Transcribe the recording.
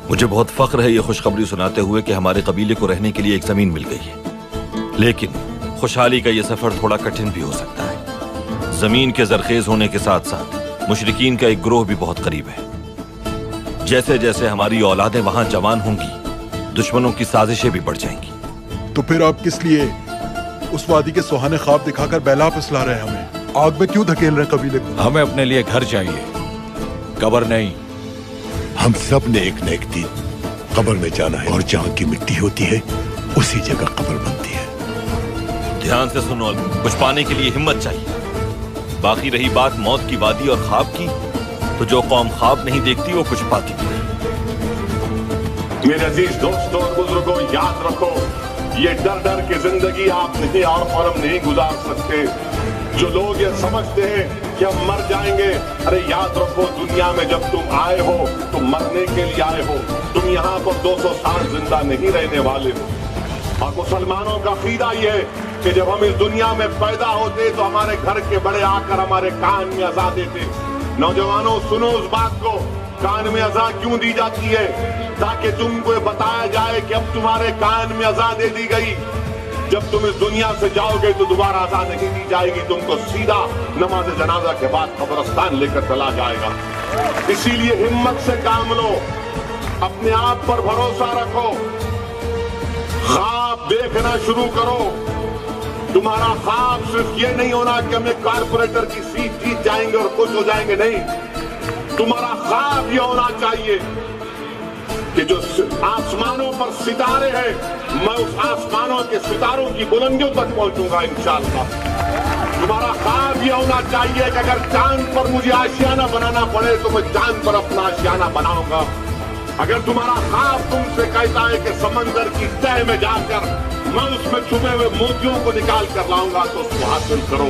مجھے بہت فخر ہے یہ خوشخبری سناتے ہوئے کہ ہمارے قبیلے کو رہنے کے لیے ایک زمین مل گئی ہے، لیکن خوشحالی کا یہ سفر تھوڑا کٹھن بھی ہو سکتا ہے۔ زمین کے زرخیز ہونے کے ساتھ ساتھ مشرکین کا ایک گروہ بھی بہت قریب ہے۔ جیسے جیسے ہماری اولادیں وہاں جوان ہوں گی، دشمنوں کی سازشیں بھی بڑھ جائیں گی۔ تو پھر آپ کس لیے اس وادی کے سہانے خواب دکھا کر بیلا پسلا رہے ہیں؟ ہمیں آگ میں کیوں دھکیل رہے ہیں قبیلے کو؟ ہمیں اپنے لیے گھر چاہیے، قبر نہیں۔ ہم سب نے ایک نہ ایک دن قبر میں جانا ہے، اور جہاں کی مٹی ہوتی ہے اسی جگہ قبر بنتی ہے۔ دھیان سے سنو، کچھ پانے کے لیے ہمت چاہیے۔ باقی رہی بات موت کی وادی اور خواب کی، تو جو قوم خواب نہیں دیکھتی وہ کچھ پاتی بھی نہیں۔ میرے عزیز دوستوں اور بزرگوں، یاد رکھو، یہ ڈر ڈر کے زندگی آپ نہیں اور ہم نہیں گزار سکتے۔ جو لوگ یہ سمجھتے ہیں کہ ہم مر جائیں گے، ارے یاد رکھو، دنیا میں جب تم آئے ہو تو مرنے کے لیے آئے ہو۔ تم یہاں پر 200 سال زندہ نہیں رہنے والے ہو۔ اور مسلمانوں کا عقیدہ یہ ہے کہ جب ہم اس دنیا میں پیدا ہوتے تو ہمارے گھر کے بڑے آ کر ہمارے کان میں اذان دیتے۔ نوجوانوں، سنو اس بات کو، کان میں اذان کیوں دی جاتی ہے؟ تاکہ تم کو بتایا جائے کہ اب تمہارے کان میں اذان دے دی گئی، جب تم اس دنیا سے جاؤ گے تو دوبارہ اذان نہیں دی جائے گی، تم کو سیدھا نماز جنازہ کے بعد قبرستان لے کر چلا جائے گا۔ اسی لیے ہمت سے کام لو، اپنے آپ پر بھروسہ رکھو، خواب دیکھنا شروع کرو۔ تمہارا خواب صرف یہ نہیں ہونا کہ ہم ایک کارپوریٹر کی سیٹ جیت جائیں گے اور خوش ہو جائیں گے، نہیں۔ تمہارا خواب یہ ہونا چاہیے کہ جو آسمانوں پر ستارے ہیں، میں اس آسمانوں کے ستاروں کی بلندیوں تک پہنچوں گا انشاءاللہ۔ تمہارا خواب یہ ہونا چاہیے کہ اگر چاند پر مجھے آشیانہ بنانا پڑے تو میں چاند پر اپنا آشیانہ بناؤں گا۔ اگر تمہارا خواب تم سے کہتا ہے کہ سمندر کی تہ میں جا کر میں اس میں چھپے ہوئے موتیوں کو نکال کر لاؤں گا تو اس کو حاصل کرو۔